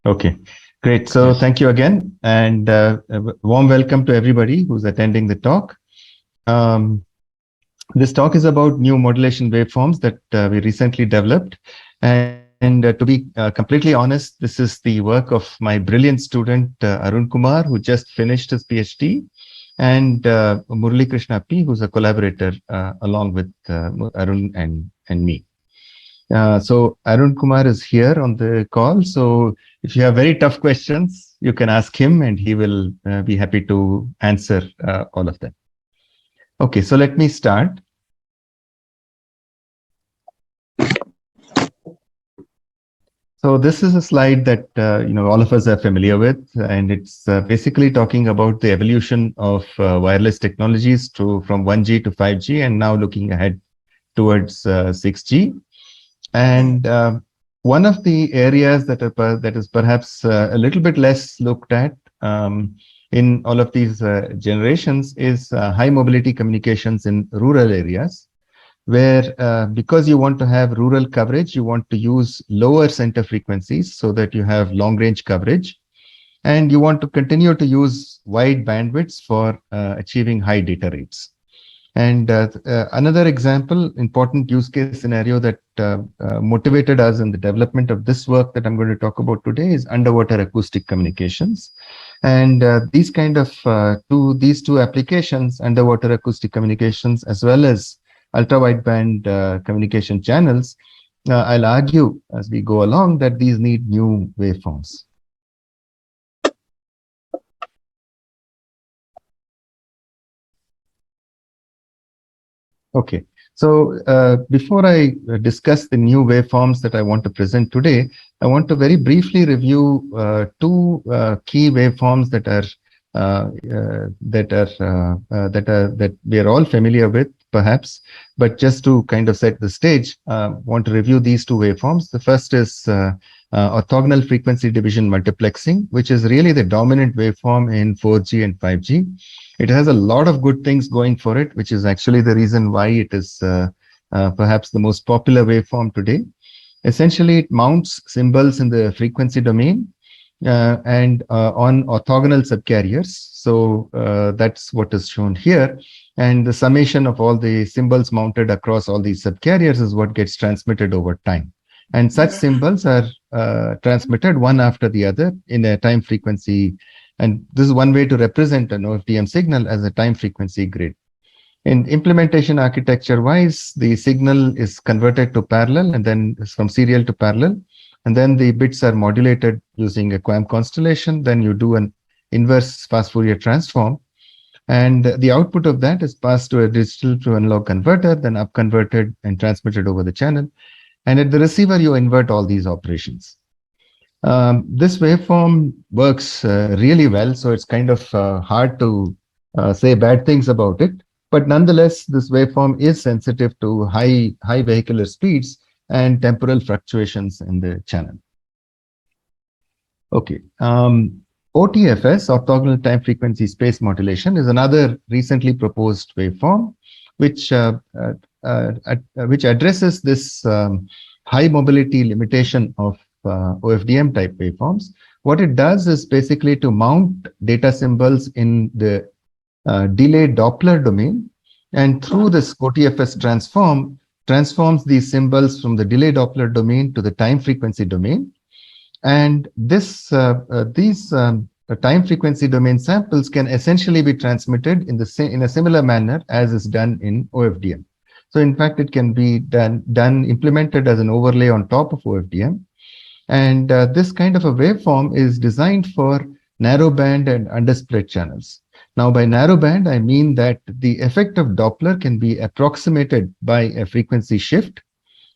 Okay, great. So thank you again, and a warm welcome to everybody who's attending the talk. This talk is about new modulation waveforms that we recently developed. And to be completely honest, this is the work of my brilliant student, Arun Kumar, who just finished his PhD, and Murali Krishna P, who's a collaborator along with Arun and me. So Arun Kumar is here on the call. So if you have very tough questions, you can ask him and he will be happy to answer all of them. Okay, so let me start. So this is a slide that all of us are familiar with, and it's basically talking about the evolution of wireless technologies from 1G to 5G, and now looking ahead towards 6G. And one of the areas that is perhaps a little bit less looked at in all of these generations is high mobility communications in rural areas, where because you want to have rural coverage, you want to use lower center frequencies so that you have long range coverage, and you want to continue to use wide bandwidths for achieving high data rates. And another example, important use case scenario that motivated us in the development of this work that I'm going to talk about today is underwater acoustic communications. And these kind of these two applications, underwater acoustic communications as well as ultra-wideband communication channels, I'll argue as we go along that these need new waveforms. Okay, so before I discuss the new waveforms that I want to present today, I want to very briefly review two key waveforms that we are all familiar with, perhaps, but just to kind of set the stage, want to review these two waveforms. The first is orthogonal frequency division multiplexing, which is really the dominant waveform in 4G and 5G. It has a lot of good things going for it, which is actually the reason why it is perhaps the most popular waveform today. Essentially, it mounts symbols in the frequency domain and on orthogonal subcarriers. So that's what is shown here. And the summation of all the symbols mounted across all these subcarriers is what gets transmitted over time. And such symbols are transmitted one after the other in a time frequency. And this is one way to represent an OFDM signal as a time frequency grid. In implementation architecture wise, the signal is converted to parallel and then from serial to parallel. And then the bits are modulated using a QAM constellation. Then you do an inverse sparse Fourier transform. And the output of that is passed to a digital to analog converter, then upconverted and transmitted over the channel. And at the receiver, you invert all these operations. This waveform works really well, so it's kind of hard to say bad things about it. But nonetheless, this waveform is sensitive to high vehicular speeds and temporal fluctuations in the channel. Okay. OTFS, orthogonal time frequency space modulation, is another recently proposed waveform, which addresses this high mobility limitation of OFDM type waveforms. What it does is basically to mount data symbols in the delay Doppler domain, and through this OTFS transform, transforms these symbols from the delay Doppler domain to the time frequency domain. And this these time frequency domain samples can essentially be transmitted in a similar manner as is done in OFDM. So in fact, it can be implemented as an overlay on top of OFDM. And this kind of a waveform is designed for narrowband and undersplit channels. Now, by narrowband, I mean that the effect of Doppler can be approximated by a frequency shift.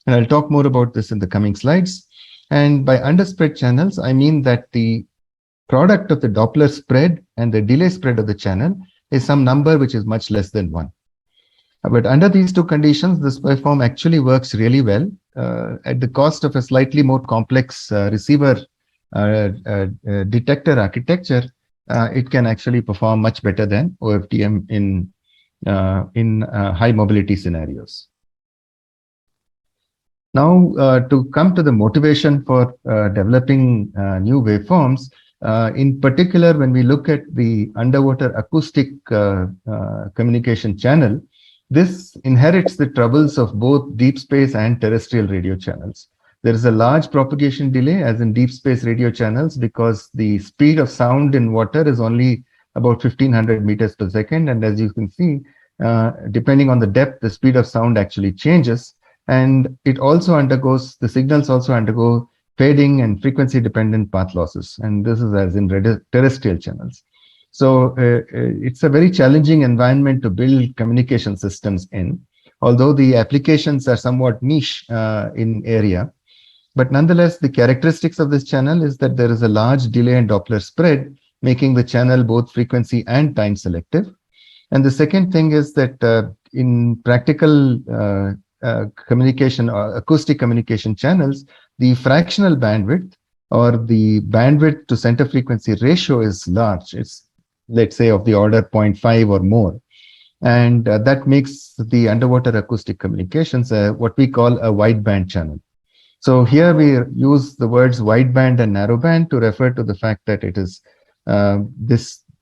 And I'll talk more about this in the coming slides. And by undersplit channels, I mean that the product of the Doppler spread and the delay spread of the channel is some number which is much less than 1. But under these two conditions, this waveform actually works really well at the cost of a slightly more complex receiver detector architecture. It can actually perform much better than OFDM in high mobility scenarios. Now, to come to the motivation for developing new waveforms, in particular, when we look at the underwater acoustic communication channel, this inherits the troubles of both deep space and terrestrial radio channels. There is a large propagation delay, as in deep space radio channels, because the speed of sound in water is only about 1500 meters per second. And as you can see, depending on the depth, the speed of sound actually changes. And it also undergoes, the signals also undergo fading and frequency dependent path losses. And this is as in terrestrial channels. So it's a very challenging environment to build communication systems in, although the applications are somewhat niche in area. But nonetheless, the characteristics of this channel is that there is a large delay and Doppler spread, making the channel both frequency and time selective. And the second thing is that in practical communication or acoustic communication channels, the fractional bandwidth or the bandwidth to center frequency ratio is large. It's, let's say, of the order 0.5 or more. And that makes the underwater acoustic communications what we call a wideband channel. So here we use the words wideband and narrowband to refer to the fact that it is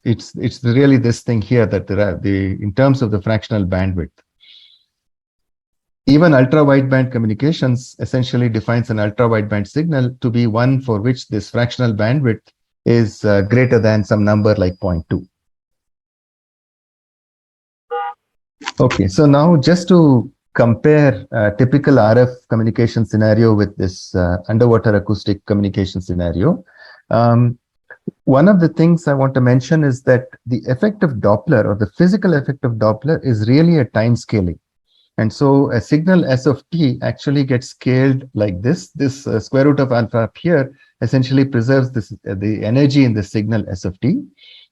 it's really this thing here that there are in terms of the fractional bandwidth. Even ultra-wideband communications essentially defines an ultra-wideband signal to be one for which this fractional bandwidth is greater than some number like 0.2. Okay, so now just to compare a typical RF communication scenario with this underwater acoustic communication scenario, one of the things I want to mention is that the effect of Doppler, or the physical effect of Doppler, is really a time scaling. And so a signal S of t actually gets scaled like this. This square root of alpha up here essentially preserves this, the energy in the signal S of t.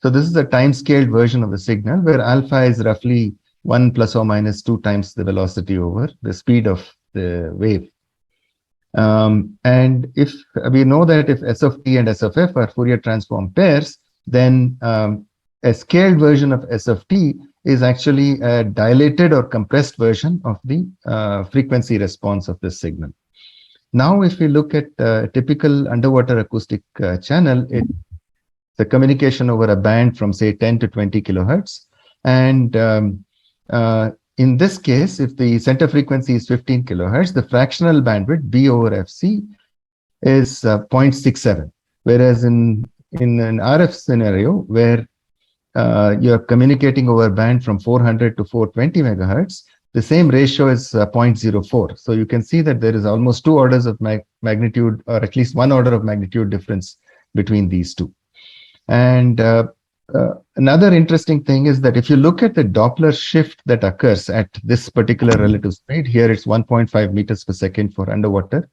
So this is a time scaled version of the signal where alpha is roughly 1 plus or minus 2 times the velocity over the speed of the wave. And if we know that if S of t and S of f are Fourier transform pairs, then a scaled version of S of t is actually a dilated or compressed version of the frequency response of this signal. Now, if we look at a typical underwater acoustic channel, it's the communication over a band from say 10 to 20 kilohertz. And in this case, if the center frequency is 15 kilohertz, the fractional bandwidth B over FC is 0.67. Whereas in an RF scenario where you're communicating over a band from 400 to 420 megahertz, the same ratio is 0.04. So you can see that there is almost 2 orders of magnitude, or at least 1 order of magnitude difference between these two. And another interesting thing is that if you look at the Doppler shift that occurs at this particular relative speed, here it's 1.5 meters per second for underwater,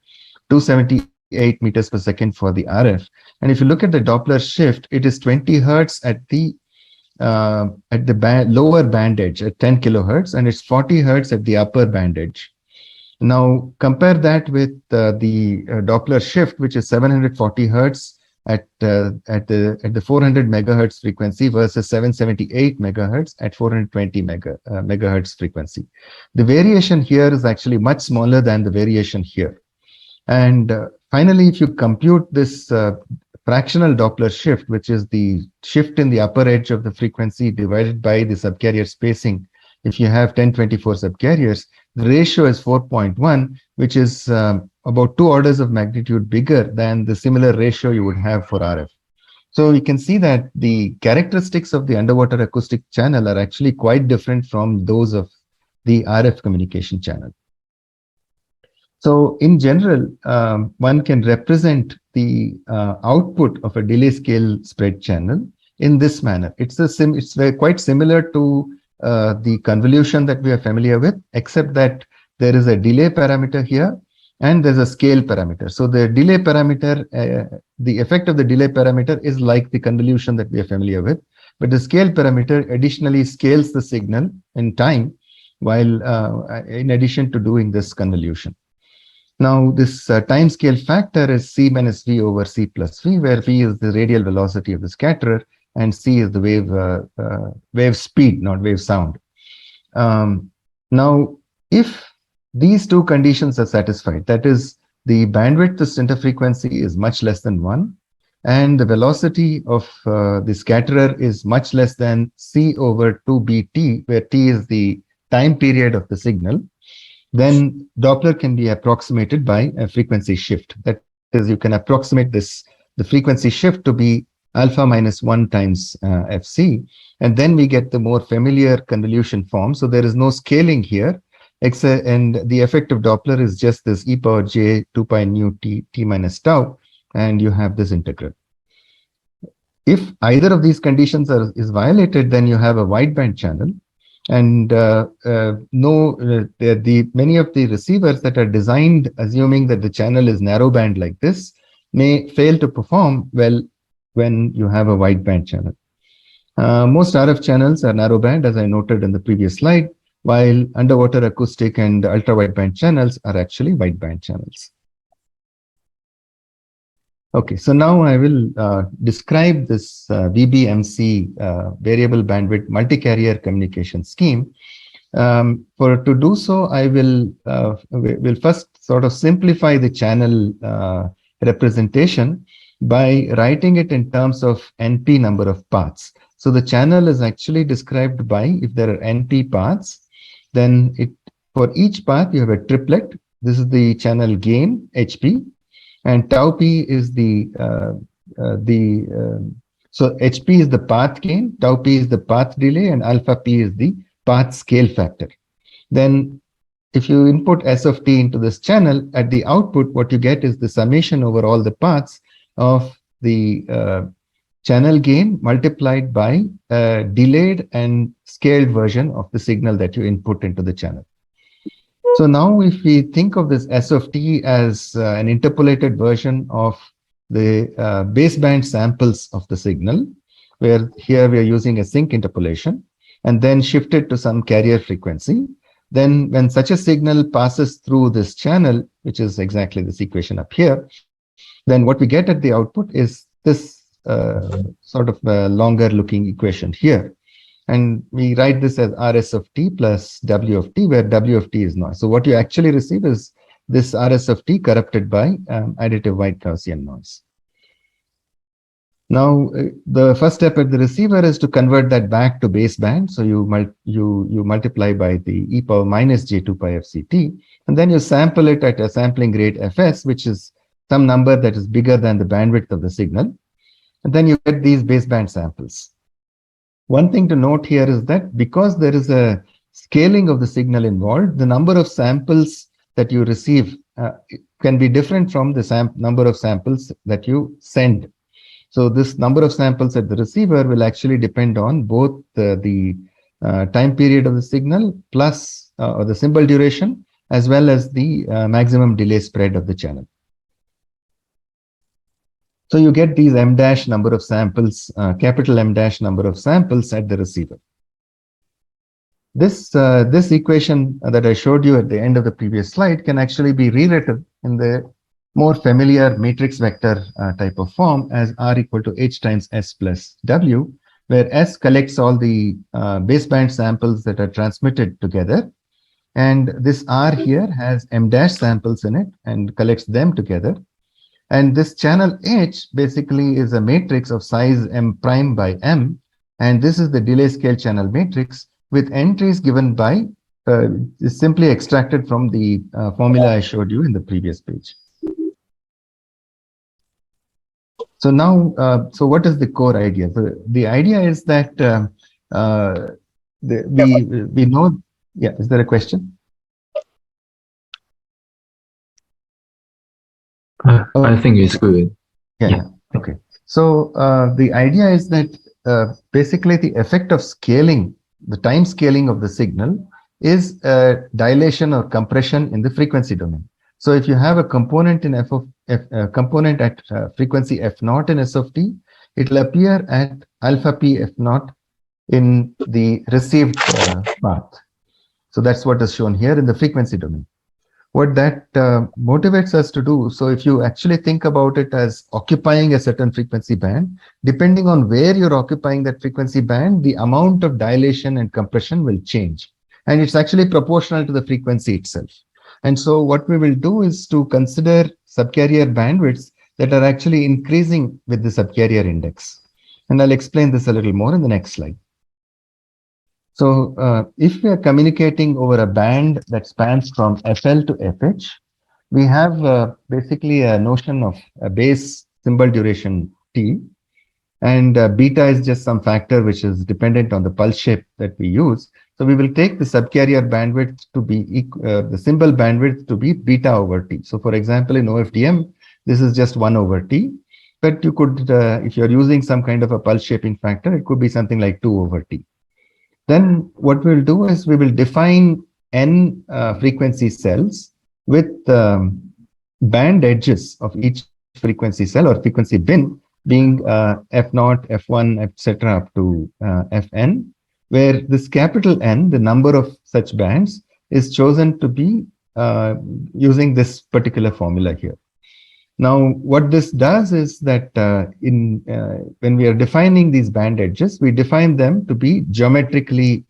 278 meters per second for the RF. And if you look at the Doppler shift, it is 20 hertz at the lower band edge at 10 kilohertz, and it's 40 hertz at the upper band edge. Now compare that with the Doppler shift, which is 740 hertz at the 400 megahertz frequency versus 778 megahertz at 420 megahertz frequency. The variation here is actually much smaller than the variation here. And finally, if you compute this fractional Doppler shift, which is the shift in the upper edge of the frequency divided by the subcarrier spacing, if you have 1024 subcarriers, the ratio is 4.1, which is about 2 orders of magnitude bigger than the similar ratio you would have for RF. So you can see that the characteristics of the underwater acoustic channel are actually quite different from those of the RF communication channel. So in general, one can represent the output of a delay scale spread channel in this manner. It's quite similar to the convolution that we are familiar with, except that there is a delay parameter here and there's a scale parameter. So the delay parameter, the effect of the delay parameter is like the convolution that we are familiar with, but the scale parameter additionally scales the signal in time while in addition to doing this convolution. Now, this time scale factor is C minus V over C plus V, where V is the radial velocity of the scatterer and C is the wave speed, not wave sound. Now, if these two conditions are satisfied. That is, the bandwidth to center frequency is much less than 1, and the velocity of the scatterer is much less than c over 2bt, where t is the time period of the signal, then Doppler can be approximated by a frequency shift. That is, you can approximate the frequency shift to be alpha minus 1 times fc, and then we get the more familiar convolution form. So there is no scaling here, and the effect of Doppler is just this e power j 2 pi nu t minus tau, and you have this integral. If either of these conditions is violated, then you have a wideband channel, and many of the receivers that are designed assuming that the channel is narrowband like this may fail to perform well when you have a wideband channel. Most RF channels are narrowband, as I noted in the previous slide, while underwater acoustic and ultra-wideband channels are actually wideband channels. Okay, so now I will describe this VBMC variable bandwidth multi-carrier communication scheme. To do so, I will first sort of simplify the channel representation by writing it in terms of NP number of paths. So the channel is actually described by, if there are NP paths, then for each path you have a triplet. This is the channel gain, HP. And tau p is so HP is the path gain, tau p is the path delay, and alpha p is the path scale factor. Then if you input S of t into this channel, at the output, what you get is the summation over all the paths of the channel gain multiplied by a delayed and scaled version of the signal that you input into the channel. So now if we think of this S of t as an interpolated version of the baseband samples of the signal, where here we are using a sync interpolation, and then shift it to some carrier frequency, then when such a signal passes through this channel, which is exactly this equation up here, then what we get at the output is this sort of longer looking equation here. And we write this as RS of t plus W of t, where W of t is noise. So what you actually receive is this RS of t corrupted by additive white Gaussian noise. Now, the first step at the receiver is to convert that back to baseband. So you multiply by the e power minus j2 pi fct, and then you sample it at a sampling rate fs, which is some number that is bigger than the bandwidth of the signal. And then you get these baseband samples. One thing to note here is that because there is a scaling of the signal involved, the number of samples that you receive can be different from the number of samples that you send. So this number of samples at the receiver will actually depend on both the time period of the signal plus or the symbol duration, as well as the maximum delay spread of the channel. So you get these M dash number of samples, capital M dash number of samples at the receiver. This equation that I showed you at the end of the previous slide can actually be rewritten in the more familiar matrix vector type of form as R equal to H times S plus W, where S collects all the baseband samples that are transmitted together. And this R here has M dash samples in it and collects them together. And this channel H basically is a matrix of size M prime by M. And this is the delay scale channel matrix with entries given by, is simply extracted from the formula I showed you in the previous page. So now, so what is the core idea? So the idea is that we know, yeah, is there a question? I think it's good. Yeah. Okay. So the idea is that basically the effect of scaling, the time scaling of the signal is dilation or compression in the frequency domain. So if you have a component in component at frequency f0 in S of t, it will appear at alpha p f0 in the received path. So that's what is shown here in the frequency domain. What that motivates us to do, so if you actually think about it as occupying a certain frequency band, depending on where you're occupying that frequency band, the amount of dilation and compression will change. And it's actually proportional to the frequency itself. And so what we will do is to consider subcarrier bandwidths that are actually increasing with the subcarrier index. And I'll explain this a little more in the next slide. So if we are communicating over a band that spans from FL to FH, we have basically a notion of a base symbol duration T, and beta is just some factor which is dependent on the pulse shape that we use. So we will take the subcarrier bandwidth to be the symbol bandwidth to be beta over T. So for example, in OFDM, this is just 1 over T. But you could, if you're using some kind of a pulse shaping factor, it could be something like 2 over T. Then what we'll do is we will define n frequency cells with band edges of each frequency cell or frequency bin being F0, F1, etc. up to Fn, where this capital N, the number of such bands, is chosen to be using this particular formula here. Now, what this does is that when we are defining these band edges, we define them to be geometrically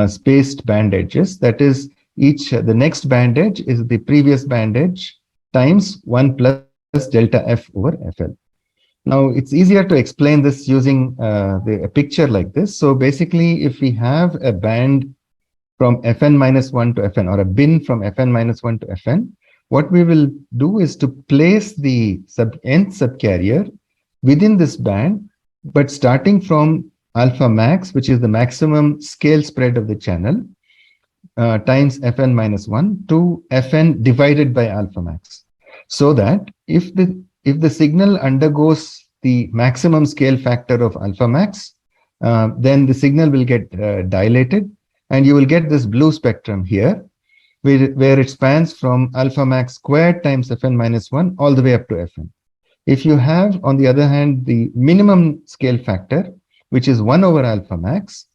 spaced band edges. That is, the next band edge is the previous band edge times 1 plus delta F over Fl. Now, it's easier to explain this using a picture like this. So basically, if we have a band from Fn-1 to Fn, or a bin from Fn-1 to Fn, what we will do is to place the nth subcarrier within this band, but starting from alpha max, which is the maximum scale spread of the channel, times Fn-1 to Fn divided by alpha max. So that if the signal undergoes the maximum scale factor of alpha max, then the signal will get dilated, and you will get this blue spectrum here, where it spans from alpha max squared times Fn-1 all the way up to Fn. If you have, on the other hand, the minimum scale factor, which is 1 over alpha max,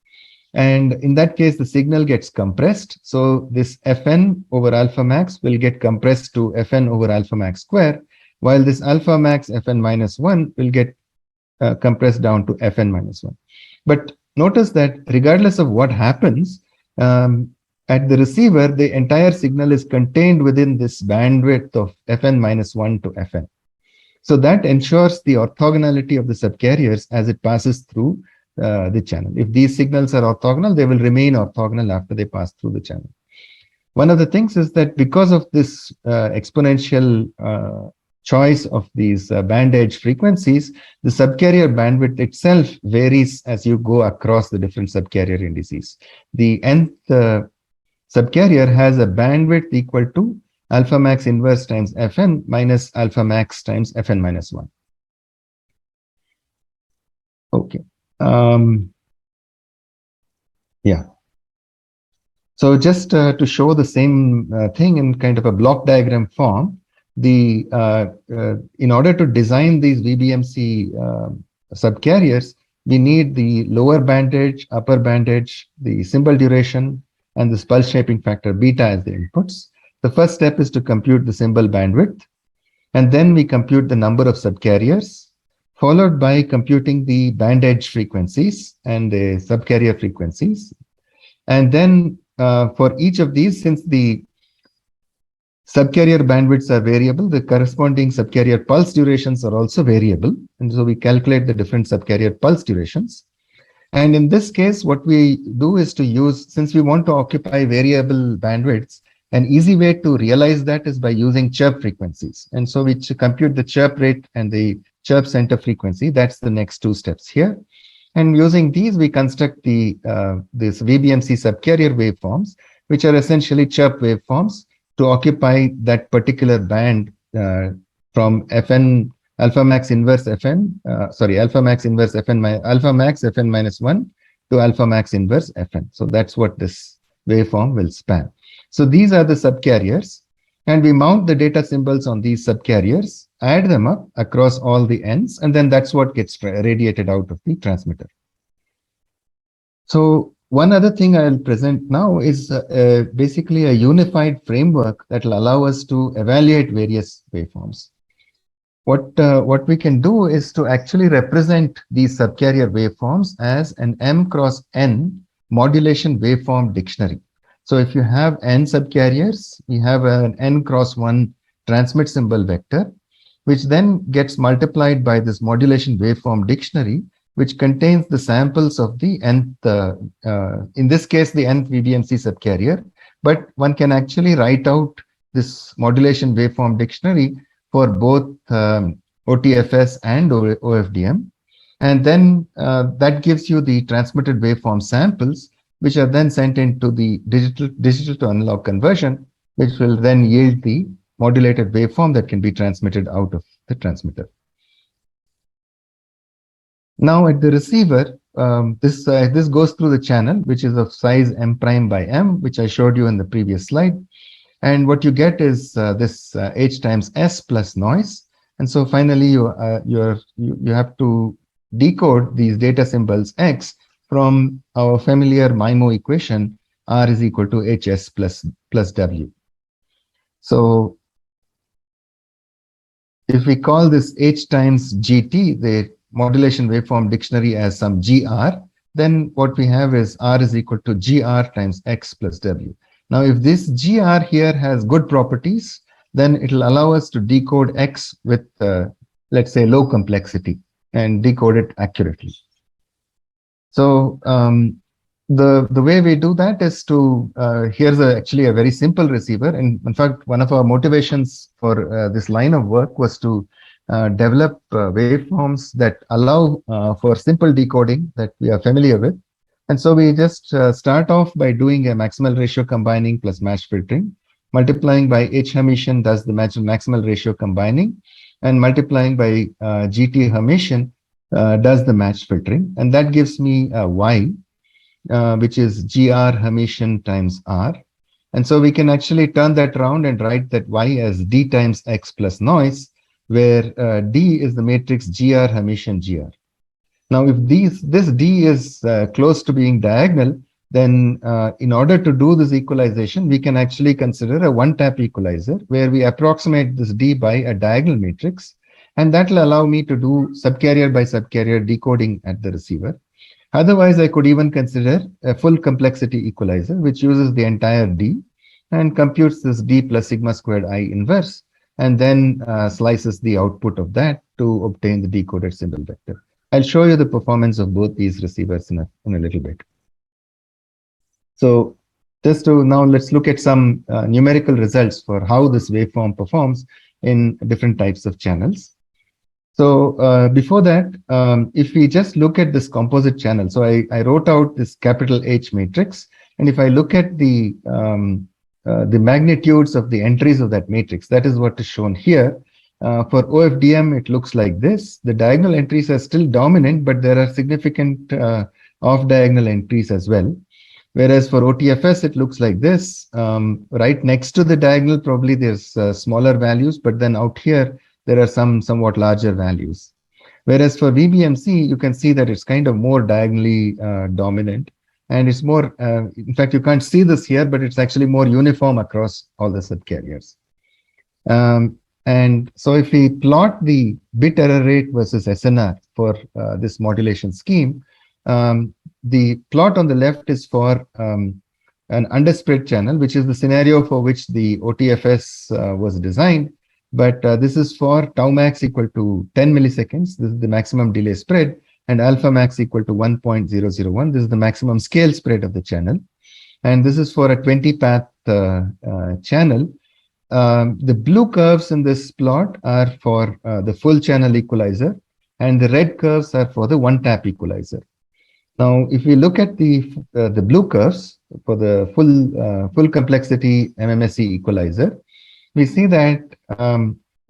and in that case, the signal gets compressed. So this Fn over alpha max will get compressed to Fn over alpha max square, while this alpha max Fn-1 will get compressed down to Fn-1. But notice that regardless of what happens, at the receiver, the entire signal is contained within this bandwidth of Fn-1 to Fn. So that ensures the orthogonality of the subcarriers as it passes through the channel. If these signals are orthogonal, they will remain orthogonal after they pass through the channel. One of the things is that because of this exponential choice of these band edge frequencies, the subcarrier bandwidth itself varies as you go across the different subcarrier indices. The nth subcarrier has a bandwidth equal to alpha max inverse times Fn minus alpha max times Fn-1. Okay. Yeah. So just to show the same thing in kind of a block diagram form, in order to design these VBMC subcarriers, we need the lower band edge, upper band edge, the symbol duration, and the pulse shaping factor beta as the inputs. The first step is to compute the symbol bandwidth, and then we compute the number of subcarriers, followed by computing the band edge frequencies and the subcarrier frequencies. And then for each of these, since the subcarrier bandwidths are variable, the corresponding subcarrier pulse durations are also variable. And so we calculate the different subcarrier pulse durations. And in this case, what we do is to use, since we want to occupy variable bandwidths, an easy way to realize that is by using chirp frequencies. And so we compute the chirp rate and the chirp center frequency. That's the next two steps here. And using these, we construct this VBMC subcarrier waveforms, which are essentially chirp waveforms to occupy that particular band from Fn alpha max inverse Fn, alpha max inverse Fn, alpha max Fn-1 to alpha max inverse Fn. So that's what this waveform will span. So these are the subcarriers, and we mount the data symbols on these subcarriers, add them up across all the ends, and then that's what gets radiated out of the transmitter. So one other thing I'll present now is basically a unified framework that will allow us to evaluate various waveforms. What we can do is to actually represent these subcarrier waveforms as an M cross N modulation waveform dictionary. So if you have n subcarriers, you have an n cross 1 transmit symbol vector, which then gets multiplied by this modulation waveform dictionary, which contains the samples of the nth, in this case, the nth VBMC subcarrier. But one can actually write out this modulation waveform dictionary for both OTFS and OFDM. And then that gives you the transmitted waveform samples, which are then sent into the digital to analog conversion, which will then yield the modulated waveform that can be transmitted out of the transmitter. Now at the receiver, this goes through the channel, which is of size m prime by m, which I showed you in the previous slide. And what you get is this h times s plus noise. And so finally, you have to decode these data symbols x from our familiar MIMO equation, r is equal to hs plus w. So if we call this h times gt, the modulation waveform dictionary, as some gr, then what we have is r is equal to gr times x plus w. Now, if this gr here has good properties, then it will allow us to decode x with, let's say, low complexity and decode it accurately. So the way we do that is to, here's actually a very simple receiver. And in fact, one of our motivations for this line of work was to develop waveforms that allow for simple decoding that we are familiar with. And so we just start off by doing a maximal ratio combining plus match filtering. Multiplying by H Hermitian does the maximal ratio combining, and multiplying by GT Hermitian does the match filtering. And that gives me Y, which is GR Hermitian times R. And so we can actually turn that around and write that Y as D times X plus noise, where D is the matrix GR Hermitian GR. Now, if this D is close to being diagonal, then in order to do this equalization, we can actually consider a one-tap equalizer where we approximate this D by a diagonal matrix. And that will allow me to do subcarrier by subcarrier decoding at the receiver. Otherwise, I could even consider a full complexity equalizer, which uses the entire D and computes this D plus sigma squared I inverse, and then slices the output of that to obtain the decoded symbol vector. I'll show you the performance of both these receivers in a little bit. So just to now, let's look at some numerical results for how this waveform performs in different types of channels. So before that, if we just look at this composite channel, so I wrote out this capital H matrix, and if I look at the magnitudes of the entries of that matrix, that is what is shown here. For OFDM, it looks like this. The diagonal entries are still dominant, but there are significant off-diagonal entries as well. Whereas for OTFS, it looks like this. Right next to the diagonal, probably there's smaller values, but then out here, there are somewhat larger values. Whereas for VBMC, you can see that it's kind of more diagonally dominant. And it's more, in fact, you can't see this here, but it's actually more uniform across all the subcarriers. And so if we plot the bit error rate versus SNR for this modulation scheme, the plot on the left is for an underspread channel, which is the scenario for which the OTFS was designed. But this is for tau max equal to 10 milliseconds. This is the maximum delay spread, and alpha max equal to 1.001. This is the maximum scale spread of the channel. And this is for a 20-path channel. The blue curves in this plot are for the full channel equalizer, and the red curves are for the one-tap equalizer. Now, if we look at the blue curves for the full complexity MMSE equalizer, we see that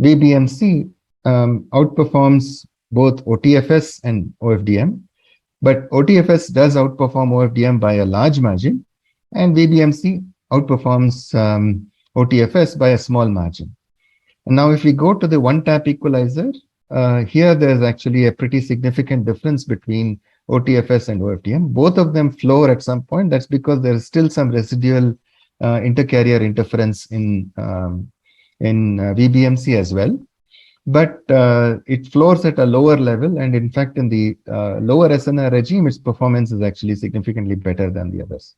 VBMC outperforms both OTFS and OFDM, but OTFS does outperform OFDM by a large margin, and VBMC outperforms OTFS by a small margin. And now if we go to the one-tap equalizer, here there's actually a pretty significant difference between OTFS and OFDM. Both of them floor at some point. That's because there's still some residual intercarrier interference in VBMC as well. But it floors at a lower level, and in fact, in the lower SNR regime, its performance is actually significantly better than the others.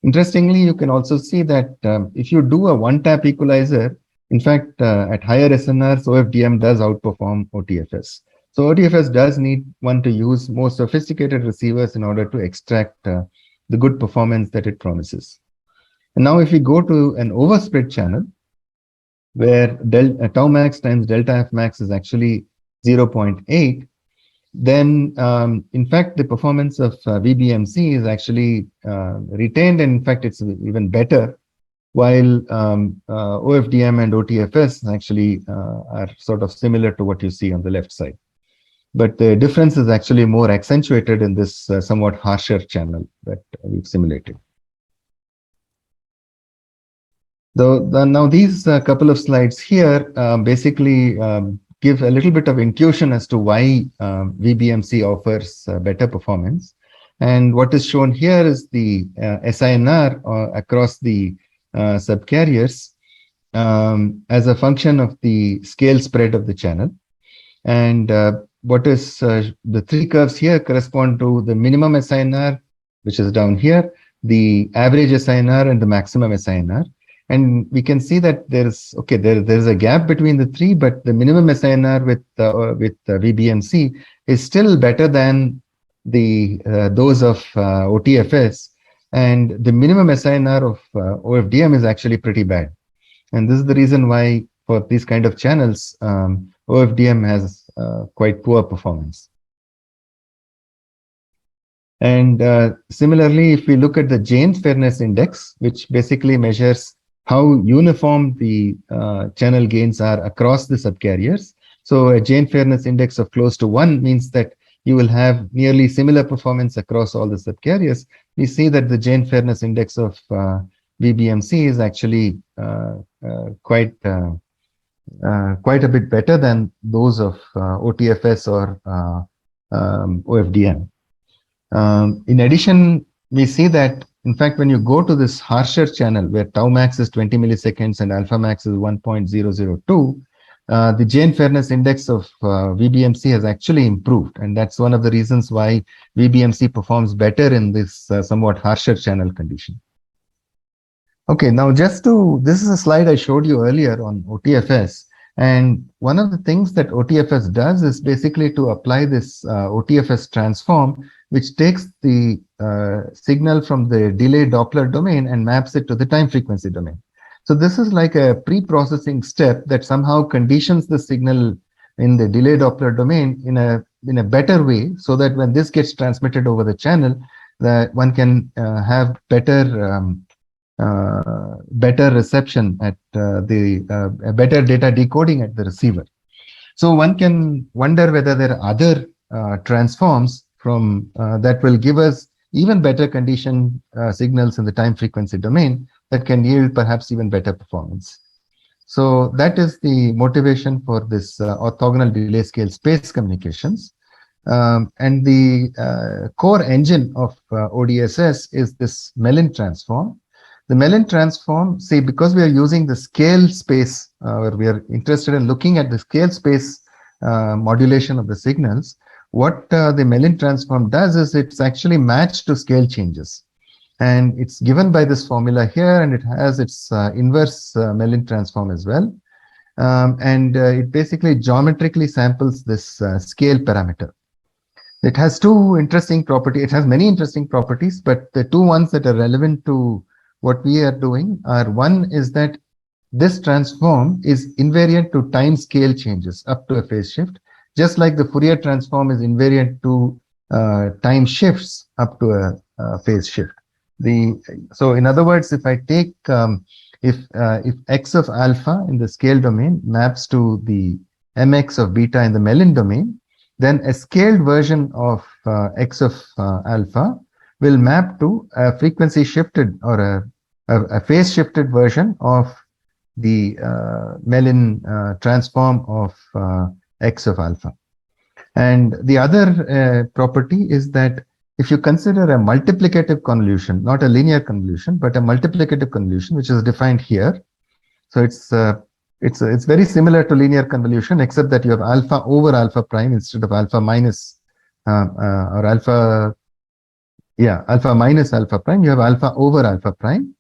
Interestingly, you can also see that if you do a one-tap equalizer, in fact, at higher SNRs, OFDM does outperform OTFS. So OTFS does need one to use more sophisticated receivers in order to extract the good performance that it promises. And now if we go to an overspread channel, where tau max times delta F max is actually 0.8, then in fact the performance of VBMC is actually retained, and in fact it's even better, while OFDM and OTFS actually are sort of similar to what you see on the left side. But the difference is actually more accentuated in this somewhat harsher channel that we've simulated. Now these couple of slides here basically give a little bit of intuition as to why VBMC offers better performance. And what is shown here is the SINR across the subcarriers as a function of the scale spread of the channel. And what is the three curves here correspond to the minimum SINR, which is down here, the average SINR, and the maximum SINR. And we can see that there's a gap between the three, but the minimum SINR with VBMC is still better than the those of OTFS, and the minimum SINR of OFDM is actually pretty bad. And this is the reason why for these kind of channels, OFDM has quite poor performance. And similarly, if we look at the Jane Fairness Index, which basically measures how uniform the channel gains are across the subcarriers. So a Jane Fairness Index of close to 1 means that you will have nearly similar performance across all the subcarriers. We see that the Jane Fairness Index of VBMC is actually quite a bit better than those of OTFS or OFDM. In addition, we see that in fact, when you go to this harsher channel where tau max is 20 milliseconds and alpha max is 1.002, the Jane Fairness Index of VBMC has actually improved. And that's one of the reasons why VBMC performs better in this somewhat harsher channel condition. Okay, now this is a slide I showed you earlier on OTFS. And one of the things that OTFS does is basically to apply this OTFS transform, which takes the signal from the delay Doppler domain and maps it to the time frequency domain. So this is like a pre-processing step that somehow conditions the signal in the delay Doppler domain in a better way, so that when this gets transmitted over the channel, that one can have better reception at better data decoding at the receiver. So one can wonder whether there are other transforms from that will give us even better condition signals in the time frequency domain that can yield perhaps even better performance. So that is the motivation for this orthogonal delay scale space communications. And the core engine of ODSS is this Melon Transform. The Melon Transform, see, because we are using the scale space, where we are interested in looking at the scale space modulation of the signals, what the Melon Transform does is it's actually matched to scale changes. And it's given by this formula here, and it has its inverse Melon Transform as well. And it basically geometrically samples this scale parameter. It has two interesting properties. It has many interesting properties, but the two ones that are relevant to what we are doing are, one is that this transform is invariant to time scale changes up to a phase shift, just like the Fourier transform is invariant to time shifts up to a phase shift. So in other words, if I take if x of alpha in the scale domain maps to the mx of beta in the Melon domain, then a scaled version of x of alpha will map to a frequency shifted or a phase shifted version of the Melon transform of x of alpha. And the other property is that if you consider a multiplicative convolution, not a linear convolution, but a multiplicative convolution, which is defined here. So it's very similar to linear convolution, except that you have alpha over alpha prime instead of alpha minus or alpha Yeah, alpha minus alpha prime, you have alpha over alpha prime.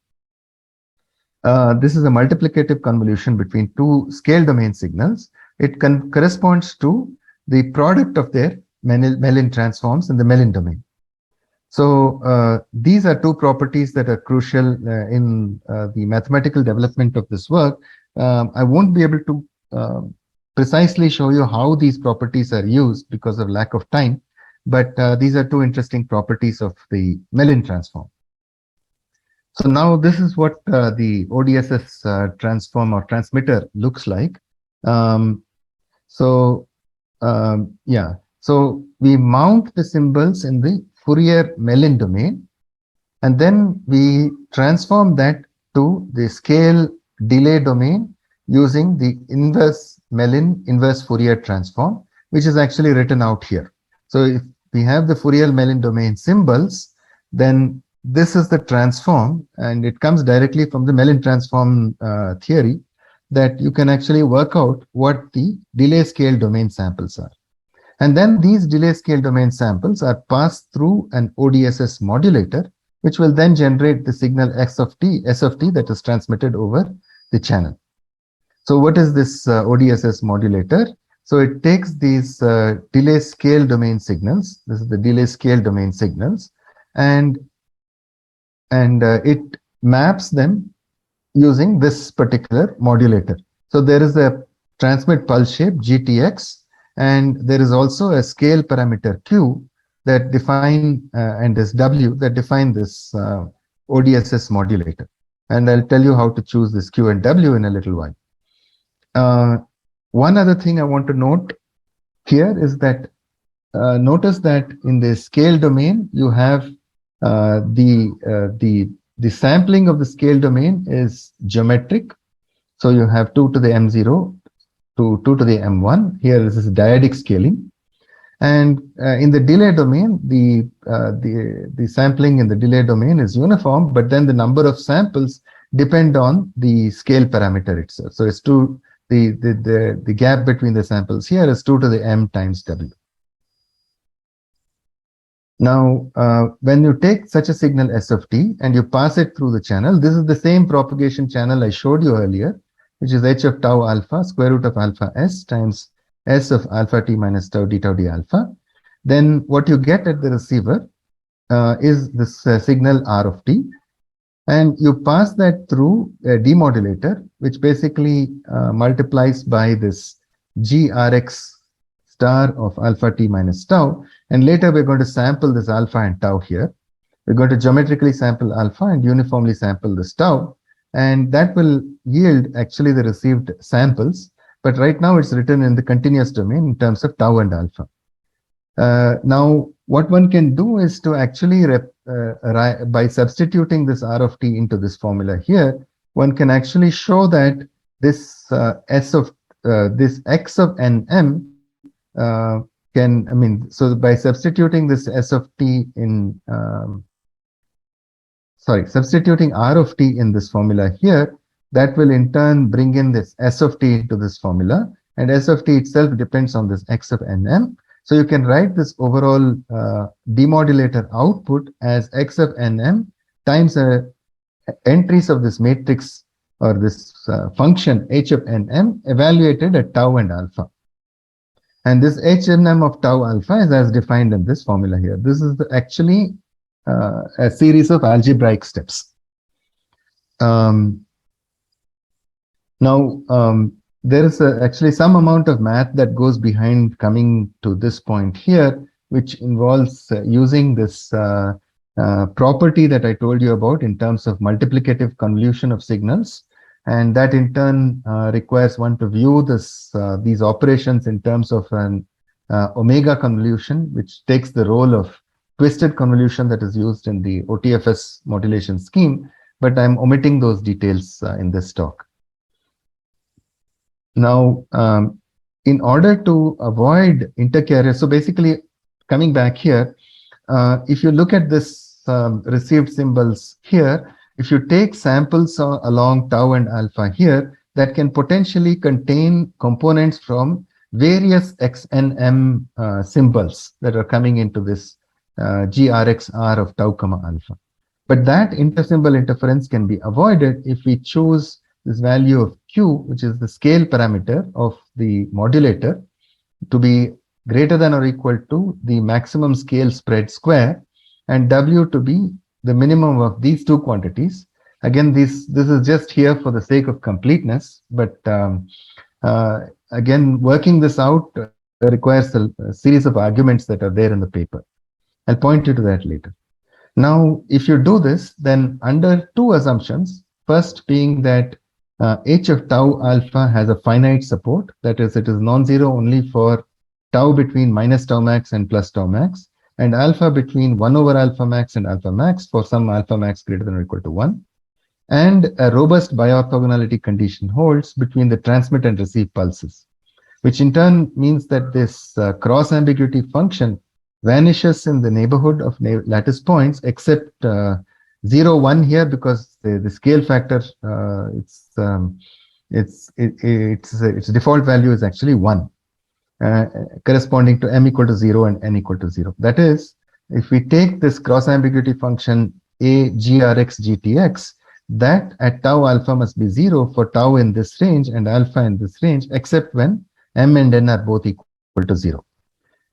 This is a multiplicative convolution between two scale domain signals. It corresponds to the product of their Melon transforms in the Melon domain. So these are two properties that are crucial in the mathematical development of this work. I won't be able to precisely show you how these properties are used because of lack of time, but these are two interesting properties of the Melon transform. So now this is what the ODSS transform or transmitter looks like. Yeah, so we mount the symbols in the Fourier Melon domain, and then we transform that to the scale delay domain using the inverse Melon inverse Fourier transform, which is actually written out here. So if we have the Fourier Melon domain symbols, then this is the transform, and it comes directly from the Melon transform theory, that you can actually work out what the delay scale domain samples are. And then these delay scale domain samples are passed through an ODSS modulator, which will then generate the signal S of t that is transmitted over the channel. So what is this ODSS modulator? So it takes these delay scale domain signals. This is the delay scale domain signals, and it maps them using this particular modulator. So there is a transmit pulse shape GTX, and there is also a scale parameter Q that define and this W that define this ODSS modulator. And I'll tell you how to choose this Q and W in a little while. One other thing I want to note here is that notice that in the scale domain you have the sampling of the scale domain is geometric. So you have 2 to the M0 to 2 to the M1. Here this is dyadic scaling. And in the delay domain, the sampling in the delay domain is uniform, but then the number of samples depend on the scale parameter itself. So it's the gap between the samples here is 2 to the M times W. Now, when you take such a signal S of t and you pass it through the channel, this is the same propagation channel I showed you earlier, which is h of tau alpha, square root of alpha s times s of alpha t minus tau d tau d alpha. Then what you get at the receiver is this signal R of t, and you pass that through a demodulator, which basically multiplies by this grx star of alpha t minus tau, and later we're going to sample this alpha and tau here. We're going to geometrically sample alpha and uniformly sample this tau, and that will yield actually the received samples, but right now it's written in the continuous domain in terms of tau and alpha. Now what one can do is to actually by substituting this R of t into this formula here, one can actually show that this this x of nm so by substituting this S of t in, substituting R of t in this formula here, that will in turn bring in this S of t into this formula, and S of t itself depends on this x of nm. So you can write this overall demodulator output as x of nm times entries of this matrix or this function h of nm evaluated at tau and alpha. And this HNM of tau alpha is as defined in this formula here. This is actually a series of algebraic steps. Now, there is actually some amount of math that goes behind coming to this point here, which involves using this property that I told you about in terms of multiplicative convolution of signals. And that in turn requires one to view these operations in terms of an omega convolution, which takes the role of twisted convolution that is used in the OTFS modulation scheme, but I'm omitting those details in this talk. Now, in order to avoid intercarrier, so basically coming back here, if you look at this received symbols here, if you take samples along tau and alpha here, that can potentially contain components from various XNM symbols that are coming into this GRXR of tau comma alpha. But that intersymbol interference can be avoided if we choose this value of Q, which is the scale parameter of the modulator, to be greater than or equal to the maximum scale spread square, and W to be the minimum of these two quantities. Again, this is just here for the sake of completeness, but again, working this out requires a series of arguments that are there in the paper. I'll point you to that later. Now, if you do this, then under two assumptions, first being that h of tau alpha has a finite support, that is, it is non-zero only for tau between minus tau max and plus tau max, and alpha between 1 over alpha max and alpha max for some alpha max greater than or equal to 1. And a robust biorthogonality condition holds between the transmit and receive pulses, which in turn means that this cross-ambiguity function vanishes in the neighborhood of lattice points, except 0, 1 here, because the scale factor, its default value is actually 1, corresponding to m equal to 0 and n equal to 0. That is, if we take this cross-ambiguity function a grx gtx, that at tau alpha must be 0 for tau in this range and alpha in this range, except when m and n are both equal to 0.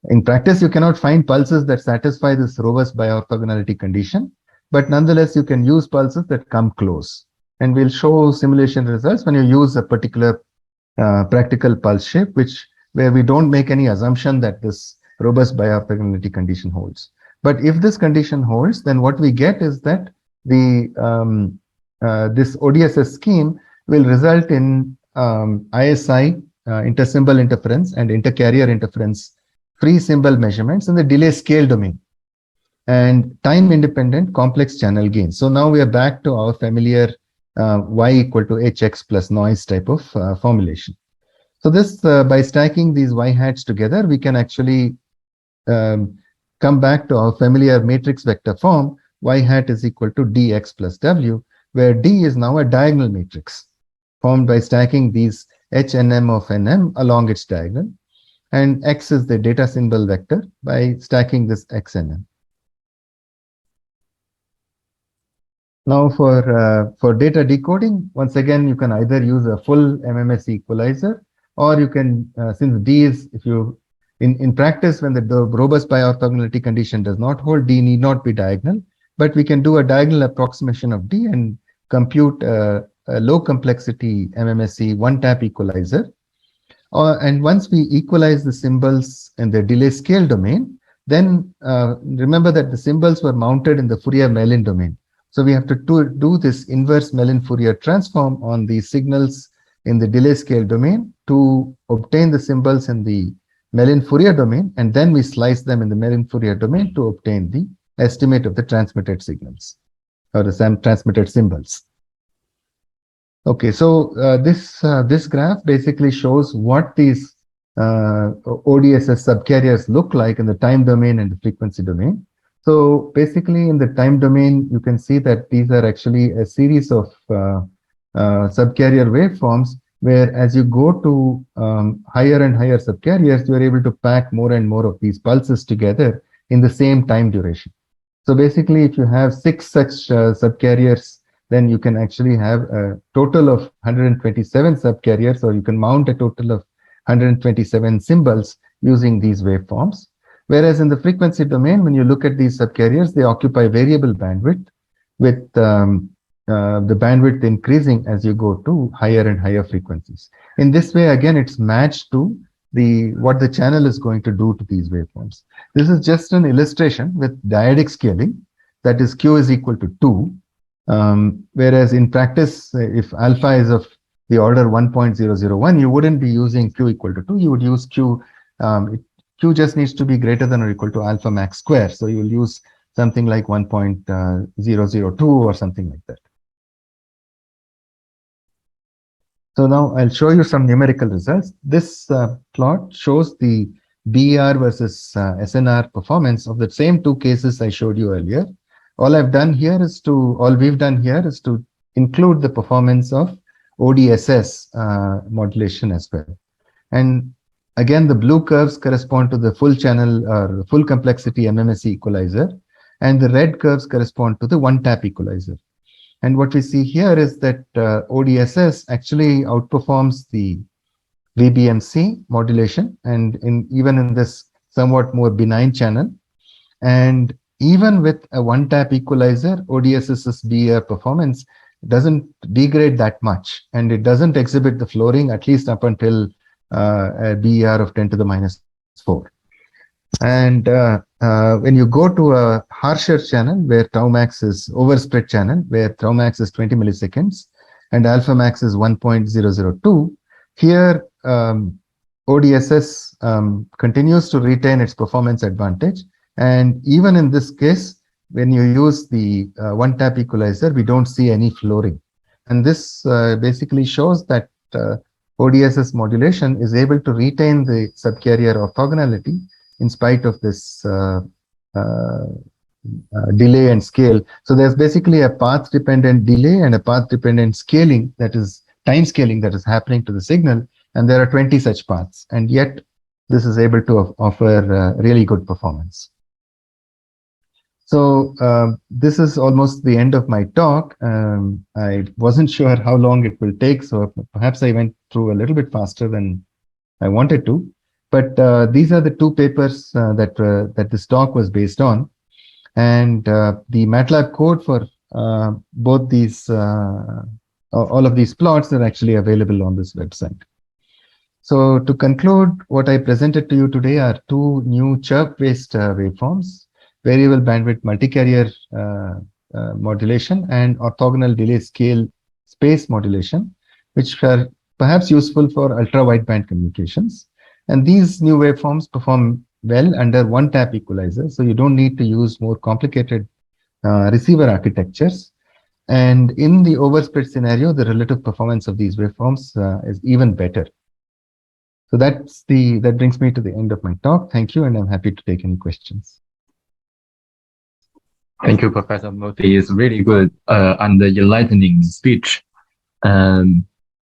In practice, you cannot find pulses that satisfy this robust biorthogonality condition, but nonetheless, you can use pulses that come close. And we'll show simulation results when you use a particular practical pulse shape, where we don't make any assumption that this robust biorthogonality condition holds. But if this condition holds, then what we get is that the this ODSS scheme will result in ISI, intersymbol interference, and intercarrier interference free symbol measurements in the delay scale domain, and time independent complex channel gain. So now we are back to our familiar y equal to hx plus noise type of formulation. So this, by stacking these y hats together, we can actually come back to our familiar matrix vector form. Y hat is equal to dx plus w, where d is now a diagonal matrix formed by stacking these hnm of nm along its diagonal, and x is the data symbol vector by stacking this xnm. Now for data decoding, once again, you can either use a full MMS equalizer, or you can, since d is, if you, in practice, when the robust biorthogonality condition does not hold, d need not be diagonal, but we can do a diagonal approximation of d and compute a low complexity MMSE one-tap equalizer. And once we equalize the symbols in the delay scale domain, then remember that the symbols were mounted in the Fourier Melon domain. So we have to do this inverse Melon Fourier transform on the signals in the delay scale domain to obtain the symbols in the Melon Fourier domain, and then we slice them in the Melon Fourier domain to obtain the estimate of the transmitted signals, or the transmitted symbols. Okay, so this graph basically shows what these ODSS subcarriers look like in the time domain and the frequency domain. So basically in the time domain, you can see that these are actually a series of subcarrier waveforms, where as you go to higher and higher subcarriers, you are able to pack more and more of these pulses together in the same time duration. So basically, if you have 6 such subcarriers, then you can actually have a total of 127 subcarriers, or you can mount a total of 127 symbols using these waveforms. Whereas in the frequency domain, when you look at these subcarriers, they occupy variable bandwidth, with the bandwidth increasing as you go to higher and higher frequencies. In this way, again, it's matched to what the channel is going to do to these waveforms. This is just an illustration with dyadic scaling, that is Q is equal to 2. Whereas in practice, if alpha is of the order 1.001, you wouldn't be using Q equal to 2. You would use Q. Q just needs to be greater than or equal to alpha max square. So you will use something like 1.002 or something like that. So now I'll show you some numerical results. This plot shows the BER versus SNR performance of the same two cases I showed you earlier. All we've done here is to include the performance of ODSS modulation as well. And again, the blue curves correspond to the full channel or full complexity MMSE equalizer, and the red curves correspond to the one-tap equalizer. And what we see here is that ODSS actually outperforms the VBMC modulation, and even in this somewhat more benign channel. And even with a one-tap equalizer, ODSS's BER performance doesn't degrade that much, and it doesn't exhibit the flooring, at least up until a BER of 10 to the minus 4. And when you go to a harsher channel where tau max is overspread channel, where tau max is 20 milliseconds and alpha max is 1.002, here ODSS continues to retain its performance advantage. And even in this case, when you use the one-tap equalizer, we don't see any flooring. And this basically shows that ODSS modulation is able to retain the subcarrier orthogonality in spite of this delay and scale. So there's basically a path-dependent delay and a path-dependent scaling, that is time scaling, that is happening to the signal. And there are 20 such paths. And yet this is able to offer really good performance. So this is almost the end of my talk. I wasn't sure how long it will take, so perhaps I went through a little bit faster than I wanted to. But these are the two papers that this talk was based on. And the MATLAB code for both these, all of these plots are actually available on this website. So to conclude, what I presented to you today are two new chirp-based waveforms: variable bandwidth multicarrier modulation and orthogonal delay scale space modulation, which are perhaps useful for ultra-wideband communications. And these new waveforms perform well under one-tap equalizer, so you don't need to use more complicated receiver architectures. And in the overspread scenario, the relative performance of these waveforms is even better. So that brings me to the end of my talk. Thank you, and I'm happy to take any questions. Thank you, Professor Murthy. It's really good and enlightening speech.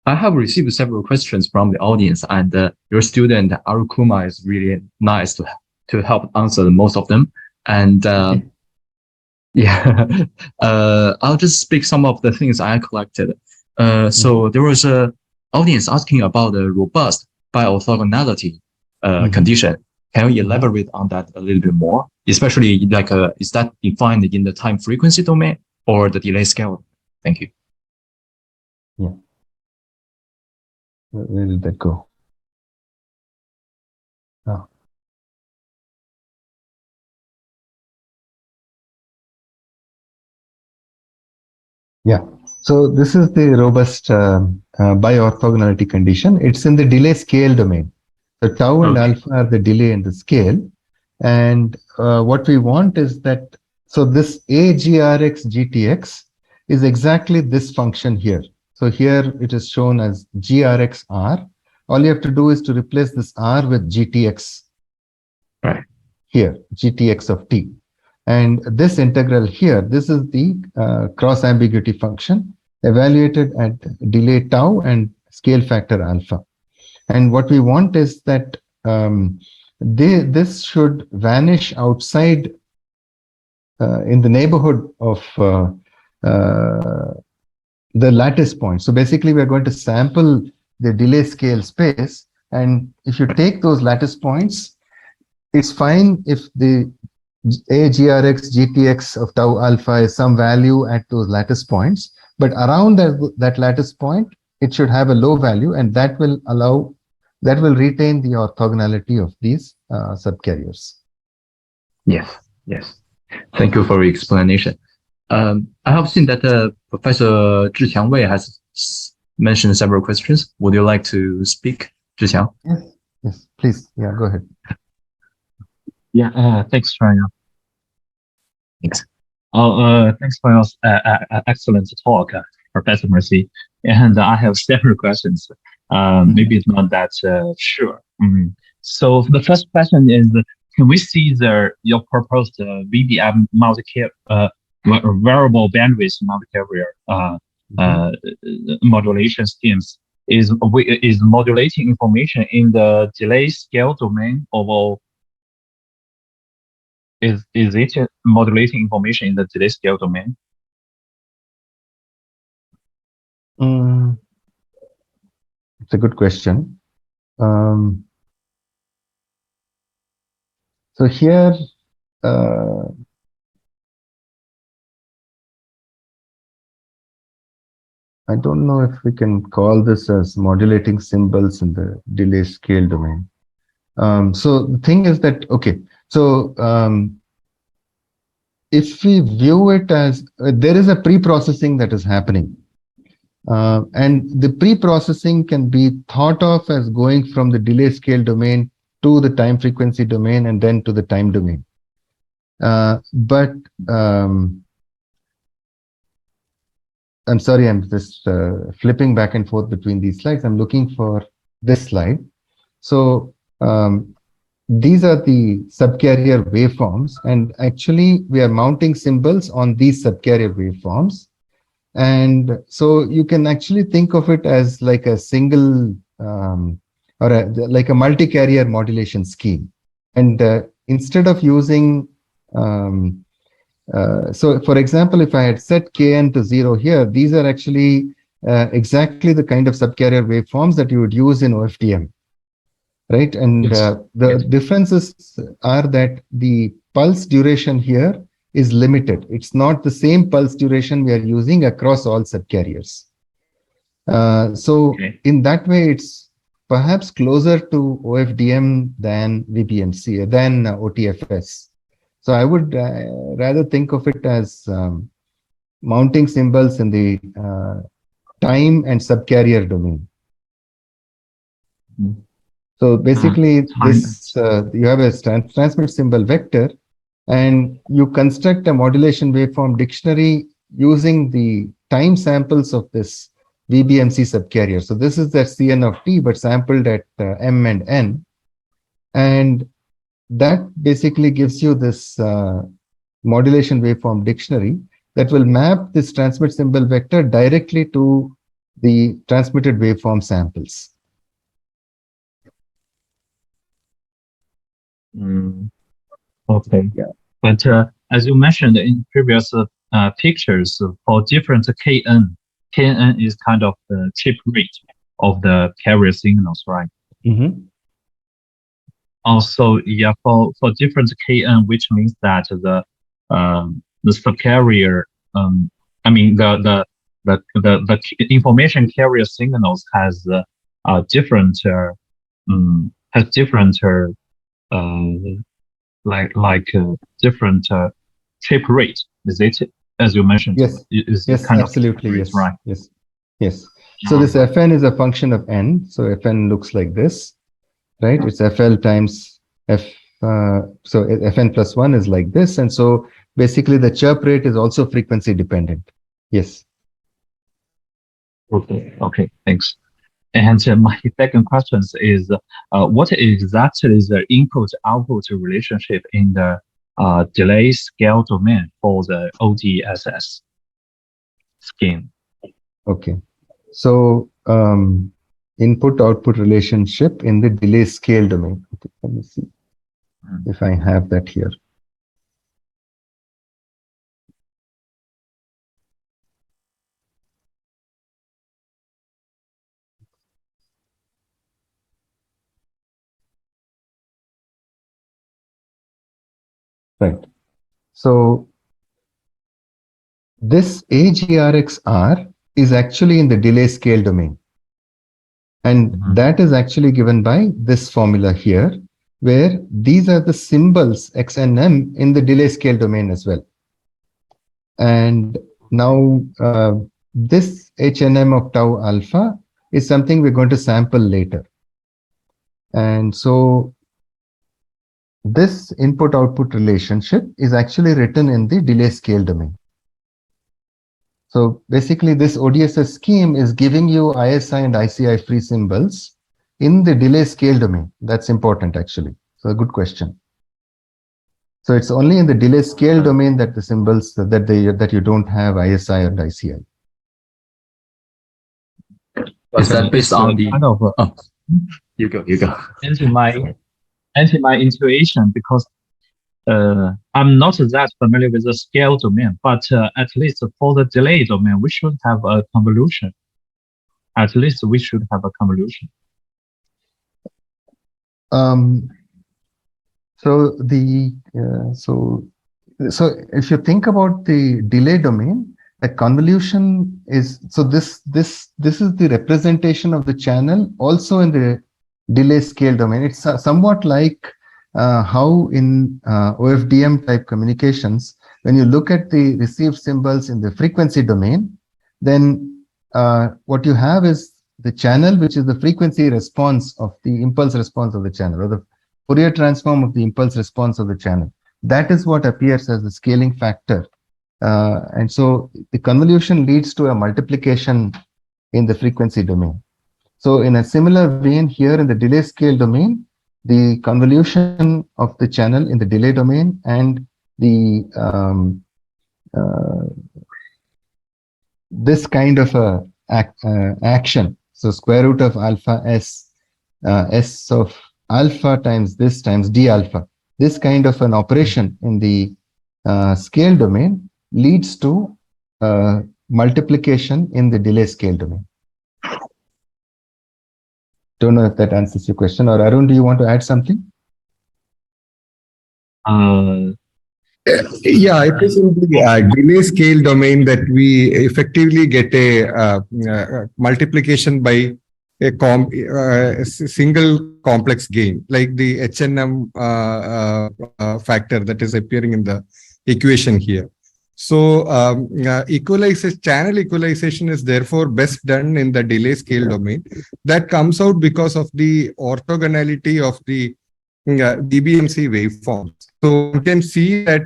I have received several questions from the audience, and your student Arukuma is really nice to help answer most of them. And yeah, I'll just speak some of the things I collected. So there was a audience asking about the robust bi-orthogonality condition. Can you elaborate on that a little bit more? Especially, like, is that defined in the time frequency domain or the delay scale? Thank you. Yeah. Where did that go? Oh. Yeah. So this is the robust bi-orthogonality condition. It's in the delay scale domain. So tau and alpha are the delay and the scale. And what we want is that, so this AGRX GTX is exactly this function here. So here it is shown as GRXR. All you have to do is to replace this R with GTX. Right. Here, GTX of t. And this integral here, this is the cross ambiguity function evaluated at delay tau and scale factor alpha. And what we want is that this should vanish outside in the neighborhood of the lattice point. So basically, we're going to sample the delay scale space. And if you take those lattice points, it's fine if the AGRX GTX of tau alpha is some value at those lattice points. But around that lattice point, it should have a low value, and that will retain the orthogonality of these subcarriers. Yes, yes. Thank you for your explanation. I have seen that Professor Zhiqiang Wei has mentioned several questions. Would you like to speak, Zhiqiang? Yes, yes, please. Yeah, go ahead. Yeah, thanks, China. Thanks. Thanks for your excellent talk, Professor Murthy. And I have several questions. Maybe it's not that sure. So the first question is, can we see your proposed VBM variable bandwidth multicarrier modulation schemes is modulating information in the delay scale domain, or is it modulating information in the delay scale domain? It's a good question. So here, I don't know if we can call this as modulating symbols in the delay scale domain. So the thing is that, okay, so if we view it as there is a pre-processing that is happening, and the pre-processing can be thought of as going from the delay scale domain to the time frequency domain and then to the time domain. But I'm sorry, I'm just flipping back and forth between these slides. I'm looking for this slide. So these are the subcarrier waveforms, and actually we are mounting symbols on these subcarrier waveforms. And so you can actually think of it as like a single like a multi-carrier modulation scheme. And instead of using so for example, if I had set Kn to 0 here, these are actually exactly the kind of subcarrier waveforms that you would use in OFDM, right? And the differences are that the pulse duration here is limited. It's not the same pulse duration we are using across all subcarriers. So in that way, it's perhaps closer to OFDM than VBMC, than OTFS. So I would rather think of it as mounting symbols in the time and subcarrier domain. So basically, this you have a transmit symbol vector, and you construct a modulation waveform dictionary using the time samples of this VBMC subcarrier. So this is the Cn of t, but sampled at m and n, and that basically gives you this modulation waveform dictionary that will map this transmit symbol vector directly to the transmitted waveform samples. Okay. Yeah. But as you mentioned in previous pictures, for different Kn is kind of the chip rate of the carrier signals, right? Also, yeah, for different Kn, which means that the subcarrier, I mean the information carrier signals has different different chip rate. Is it, as you mentioned? Yes. Is yes. Kind absolutely. Of yes. Right. Yes. Yes. So this Fn is a function of n. So Fn looks like this, right? It's FL times F. So Fn plus 1 is like this. And so basically the chirp rate is also frequency dependent. Yes. Okay, thanks. And my second question is, what exactly is the input-output relationship in the delay scale domain for the OTFS scheme? Okay. So input-output relationship in the delay scale domain. Okay, let me see if I have that here. Right. So this AGRXR is actually in the delay scale domain. And that is actually given by this formula here, where these are the symbols X and M in the delay scale domain as well. And now this HNM of tau alpha is something we're going to sample later. And so this input-output relationship is actually written in the delay scale domain. So basically this ODSS scheme is giving you ISI and ICI free symbols in the delay scale domain. That's important actually. So a good question. So it's only in the delay scale domain that the symbols that you don't have ISI and ICI. Is that based on the? kind of Oh, you go. anti my intuition, because I'm not that familiar with the scale domain, but at least for the delay domain, we should have a convolution. At least we should have a convolution. So if you think about the delay domain, the convolution is, so this is the representation of the channel also in the delay scale domain. It's somewhat like how in OFDM type communications, when you look at the received symbols in the frequency domain, then what you have is the channel, which is the frequency response of the impulse response of the channel, or the Fourier transform of the impulse response of the channel. That is what appears as the scaling factor. And so the convolution leads to a multiplication in the frequency domain. So in a similar vein here in the delay scale domain, the convolution of the channel in the delay domain and the this kind of a action. So square root of alpha s, s of alpha times this times d alpha. This kind of an operation in the scale domain leads to multiplication in the delay scale domain. Don't know if that answers your question. Or Arun, do you want to add something? Yeah, it is in the delay scale domain that we effectively get a multiplication by a single complex gain, like the H&M factor that is appearing in the equation here. So channel equalization is therefore best done in the delay scale domain. That comes out because of the orthogonality of the VBMC waveforms. So one can see that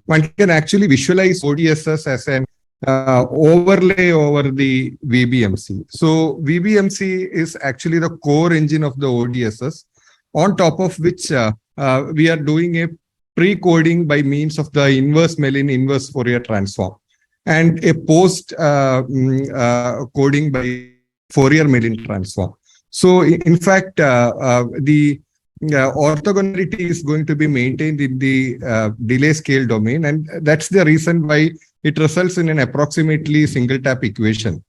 one can actually visualize ODSS as an overlay over the VBMC. So VBMC is actually the core engine of the ODSS, on top of which we are doing a pre-coding by means of the inverse Melon inverse Fourier transform and a post coding by Fourier Melon transform. So in fact, the orthogonality is going to be maintained in the delay scale domain, and that's the reason why it results in an approximately single tap equation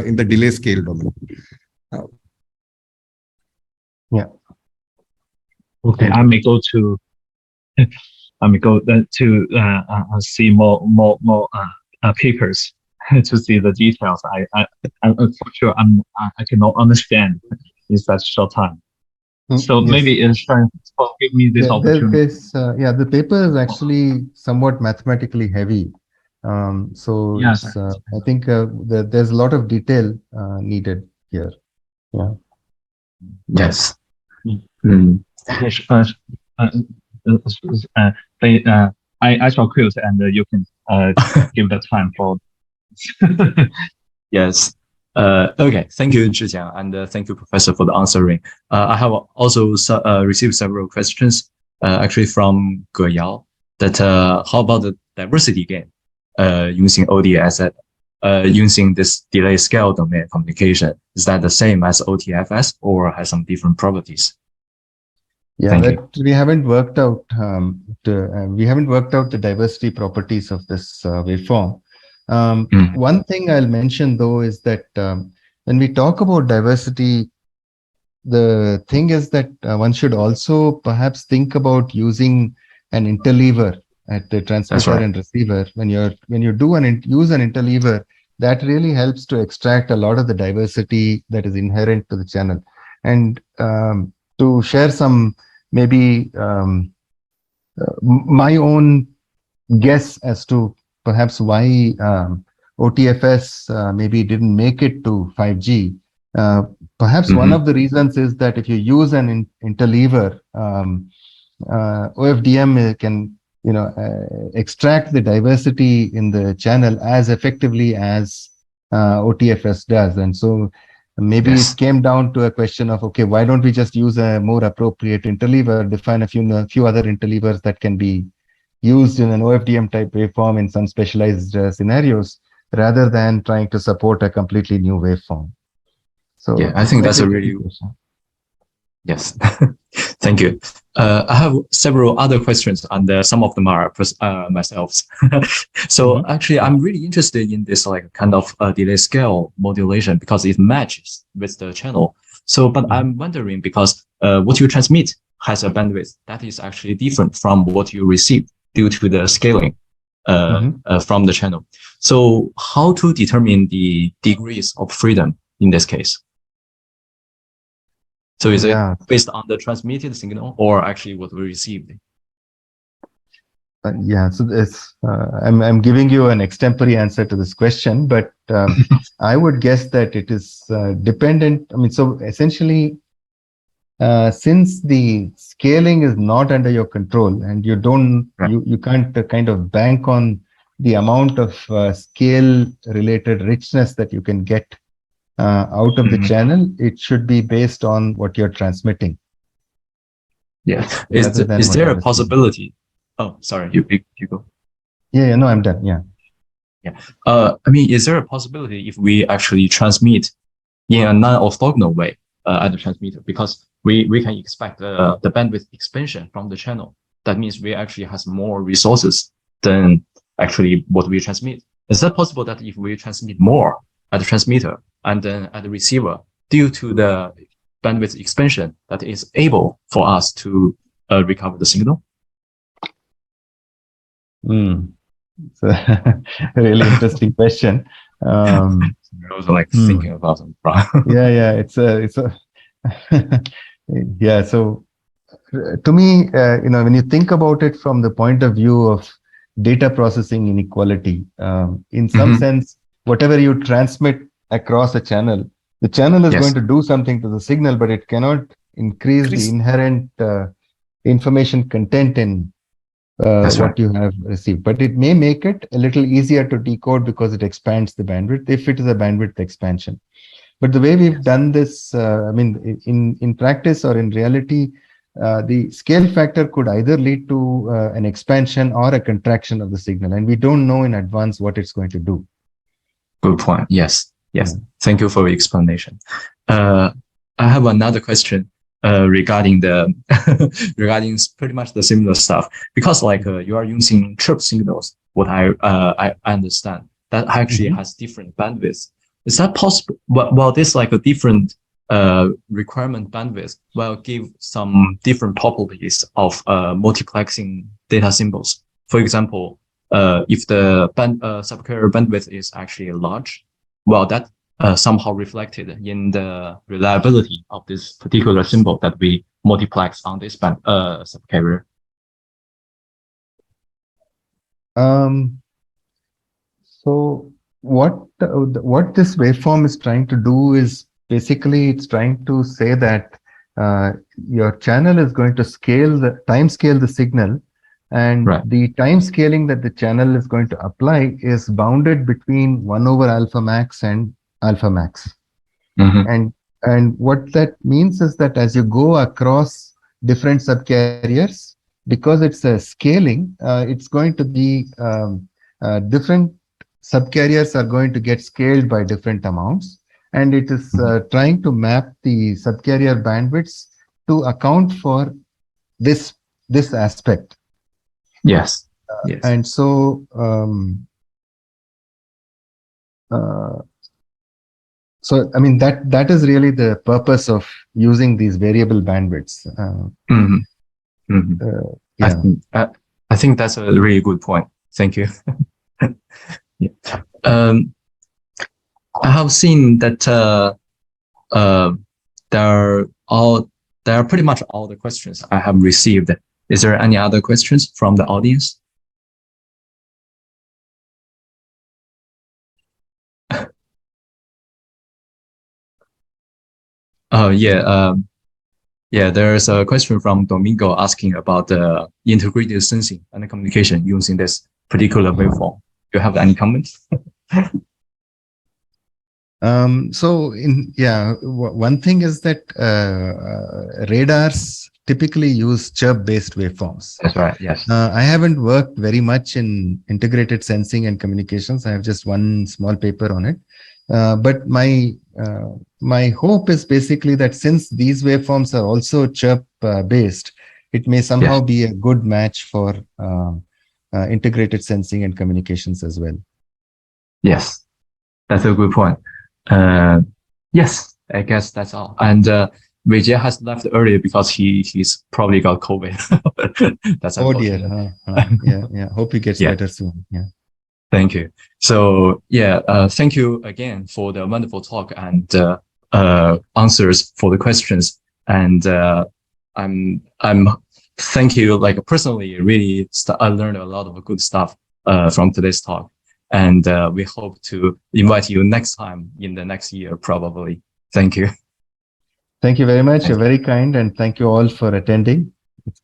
in the delay scale domain. Yeah. Okay, I may go to see more papers to see the details. I'm for sure I cannot understand in such short time. So yes. Maybe give me this opportunity. The paper is actually somewhat mathematically heavy. So Yes, I think there's a lot of detail needed here. Yeah. Yes. I shall quit, and you can give the time for. Yes. Okay. Thank you, Zhijiang, and thank you, Professor, for the answering. I have also received several questions, actually from Ge Yao, that how about the diversity gain using ODSS, using this delay scale domain communication? Is that the same as OTFS or has some different properties? Yeah, we haven't worked out. We haven't worked out the diversity properties of this waveform. One thing I'll mention though is that when we talk about diversity, the thing is that one should also perhaps think about using an interleaver at the transmitter and receiver. When you use an interleaver, that really helps to extract a lot of the diversity that is inherent to the channel. And to share some maybe my own guess as to perhaps why OTFS maybe didn't make it to 5G. Perhaps one of the reasons is that if you use an interleaver, OFDM can extract the diversity in the channel as effectively as OTFS does. And so maybe it came down to a question of, okay, why don't we just use a more appropriate interleaver, define a few other interleavers that can be used in an OFDM type waveform in some specialized scenarios, rather than trying to support a completely new waveform. So yeah, I think that's a really yes. Thank you. I have several other questions, and some of them are myself. So actually, I'm really interested in this like kind of delay scale modulation because it matches with the channel. So, but I'm wondering because what you transmit has a bandwidth that is actually different from what you receive due to the scaling from the channel. So, how to determine the degrees of freedom in this case? So is it based on the transmitted signal or actually what we received? Yeah, so it's, I'm giving you an extempore answer to this question, but I would guess that it is dependent. I mean, so essentially, since the scaling is not under your control and you don't, you can't kind of bank on the amount of scale related richness that you can get out of the channel, it should be based on what you're transmitting. Yeah. Is there a possibility? Oh, sorry, you go. Yeah, no, I'm done. Yeah. Yeah. I mean, is there a possibility if we actually transmit in a non-orthogonal way at the transmitter? Because we can expect the bandwidth expansion from the channel. That means we actually has more resources than actually what we transmit. Is that possible that if we transmit more at the transmitter and then at the receiver, due to the bandwidth expansion, that is able for us to recover the signal? It's a really interesting question. I was like thinking about them. Yeah, it's a yeah. So to me, when you think about it from the point of view of data processing inequality, in some sense, whatever you transmit across a channel, the channel is going to do something to the signal, but it cannot increase the inherent information content in what you have received. But it may make it a little easier to decode because it expands the bandwidth, if it is a bandwidth expansion. But the way we've done this, I mean, in practice or in reality, the scale factor could either lead to an expansion or a contraction of the signal, and we don't know in advance what it's going to do. Good point. Yes. Thank you for your explanation. I have another question regarding the regarding pretty much the similar stuff, because like you are using chirp signals. What I understand that actually has different bandwidths. Is that possible? Well, this like a different requirement bandwidth will give some different properties of multiplexing data symbols. For example, if the subcarrier bandwidth is actually large, well, that somehow reflected in the reliability of this particular symbol that we multiplex on this subcarrier. So what this waveform is trying to do is basically it's trying to say that your channel is going to time scale the signal, and the time scaling that the channel is going to apply is bounded between 1 over alpha max and alpha max. And what that means is that as you go across different subcarriers, because it's a scaling, it's going to be different subcarriers are going to get scaled by different amounts, and it is trying to map the subcarrier bandwidths to account for this aspect. Yes. And so so I mean that is really the purpose of using these variable bandwidths. I think that's a really good point. Thank you. I have seen that there are pretty much all the questions I have received. Is there any other questions from the audience? There's a question from Domingo asking about the integrated sensing and communication using this particular waveform. Do you have any comments? So one thing is that radars typically use chirp-based waveforms. That's right. Yes. I haven't worked very much in integrated sensing and communications. I have just one small paper on it. But my hope is basically that since these waveforms are also chirp based, it may somehow be a good match for integrated sensing and communications as well. Yes, that's a good point. Yes, I guess that's all. And Vijay has left earlier because he's probably got COVID. That's unfortunate. Dear. Yeah. Hope he gets better soon. Yeah. Thank you. So thank you again for the wonderful talk and answers for the questions. And I'm thank you. Like personally, really, I learned a lot of good stuff from today's talk. And we hope to invite you next time in the next year, probably. Thank you. Thank you very much. You're very kind, and thank you all for attending. It's been